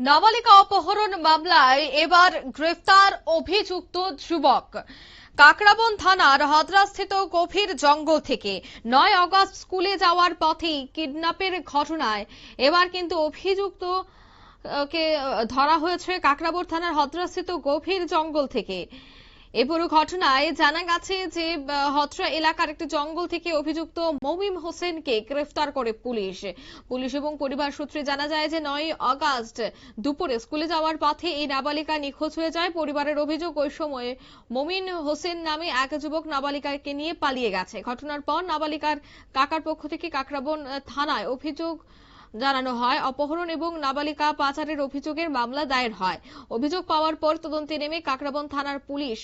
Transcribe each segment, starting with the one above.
নাবালিকা অপহরণ মামলায় এবার গ্রেফতার অভিযুক্ত যুবক। কাকরাবন থানার হদ্রাস্থিত গভীর জঙ্গল থেকে 9 আগস্ট স্কুলে যাওয়ার পথেই কিডন্যাপের ঘটনায় এবার কিন্তু অভিযুক্ত কে ধরা হয়েছে কাকরাবন থানার হদ্রাস্থিত গভীর জঙ্গল থেকে। এই পুরো ঘটনায় জানা গেছে যে হদ্রা এলাকার একটি জঙ্গল থেকে অভিযুক্ত মমিন হোসেনকে গ্রেফতার করে পুলিশ এবং পরিবার সূত্রে জানা যায় যে 9 আগস্ট দুপুরে স্কুলে যাওয়ার পথে এই নাবালিকা নিখোঁজ হয়ে যায়। পরিবারের অভিযোগ ওই সময়ে মমিন হোসেন নামে এক যুবক নাবালিকাকে নিয়ে পালিয়ে গেছে। ঘটনার পর নাবালিকার কাকার পক্ষ থেকে কাকরাবন থানায় অভিযোগ জানানো হয়। অপহরণ এবং নাবালিকা পাচারের অভিযোগের মামলা দায়ের হয়। অভিযোগ পাওয়ার পর তদন্তে নেমে কাকরাবন থানার পুলিশ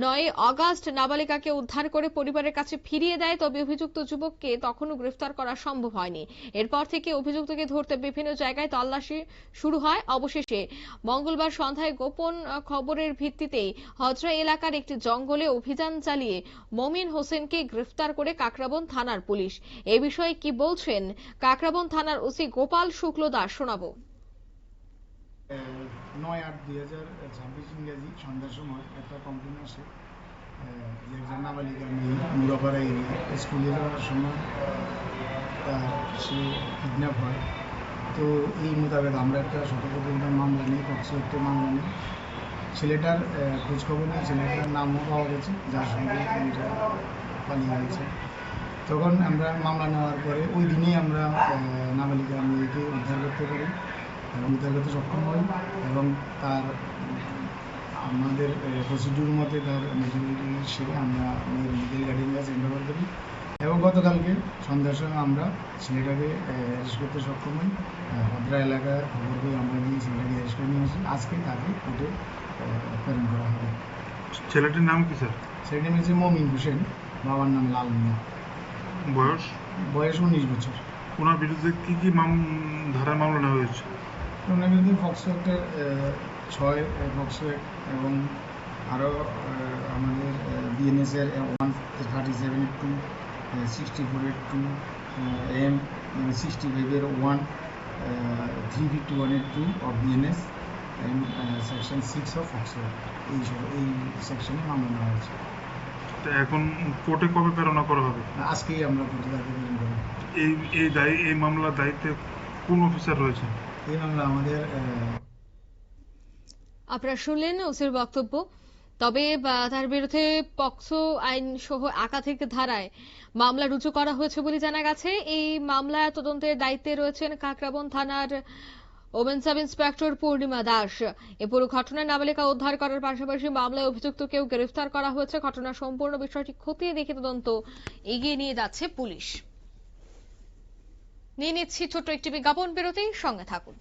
9 আগস্ট নাবালিকাকে উদ্ধার করে পরিবারের কাছে ফিরিয়ে দেয়। তবে অভিযুক্ত যুবককে তখনও গ্রেফতার করা সম্ভব হয়নি। এরপর থেকে অভিযুক্তকে ধরতে বিভিন্ন জায়গায় তল্লাশি শুরু হয়। অবশেষে মঙ্গলবার সন্ধ্যায় গোপন খবরের ভিত্তিতে হদ্রা এলাকার একটি জঙ্গলে অভিযান চালিয়ে মমিন হোসেনকে গ্রেফতার করে কাকরাবন থানার পুলিশ। এ বিষয়ে কি বলছেন কাকরাবন থানার ওসি গোপাল শুক্ল দাস, শোনাবো। 9/8/2026 ইংরেজি সন্ধ্যার সময় একটা কমপ্লেন আসে যে একজন নাবালিকা মেয়ে মুরাপাড়া এরিয়া স্কুলে যাওয়ার সময় সে কিডন্যাপ হয়। তো এই মোতাবেক আমরা একটা সতর্কতা মামলা নিই, পক্সো একটা মামলা নিই। ছেলেটার খোঁজখবর নিয়ে ছেলেটার নামও পাওয়া গেছে, যার সঙ্গে মেয়েটা পালিয়ে গেছে। তখন আমরা মামলা নেওয়ার পরে ওই দিনেই আমরা নাবালিকা মেয়েকে উদ্ধার করতে পারি এবং উদ্ধার করতে সক্ষম হই এবং তার আমাদের প্রসিডিউর মতে তার মেজরিটি হিসেবে আমরা মেয়ের লিগেল গার্ডিয়ান কাছে হ্যান্ডওভার করি এবং গতকালকে সন্ধ্যার সময় আমরা ছেলেটাকে অ্যারেস্ট করতে সক্ষম হই। ভদ্রা এলাকায় খবর পেয়ে আমরা গিয়ে ছেলেটাকে অ্যারেস্ট করে নিয়ে আসি। আজকে তাকে কোর্টে প্রেরণ করা হবে। ছেলেটির নাম কি স্যার? ছেলেটির নাম হচ্ছে মমিন হোসেন, বাবার নাম লাল মিয়া। বয়স 19 বছর। ওনার বিরুদ্ধে কি কি ধারার মামলা নেওয়া হয়েছে? ওনার বিরুদ্ধে পক্সো অ্যাক্টের 6 পক্সো এবং আরও আমাদের বিএনএসের 137(2), 64(2), এম 65-এর 1, 351(2) অফ বিএনএস এবং সেকশন 6 অফ পক্সো, এই সেকশনে মামলা নেওয়া হয়েছে। এখন কোর্টে কবে প্রেরণ করা হবে? আজকেই আমরা কোর্টে তাকে প্রেরণ করব। এই মামলার দায়িত্বে কোন অফিসার রয়েছে? এই মামলা আমাদের আপনারা শুনলেন ওসির বক্তব্য। তবে তার বিরুদ্ধে পক্সো আইন সহ একাধিক ধারায় মামলা রুজু করা হয়েছে বলে জানা গেছে। এই মামলায় তদন্তের দায়িত্বে রয়েছেন কাকরাবন থানার ওমেন সাব ইন্সপেক্টর পূর্ণিমা দাস। এ পুরো ঘটনায় নাবালিকা উদ্ধার করার পাশাপাশি মামলায় অভিযুক্তকেও গ্রেফতার করা হয়েছে। ঘটনার সম্পূর্ণ বিষয়টি খতিয়ে দেখে তদন্ত এগিয়ে নিয়ে যাচ্ছে পুলিশ। নিয়ে নিচ্ছি ছোট্ট একটি বিজ্ঞাপন বিরতি, সঙ্গে থাকুন।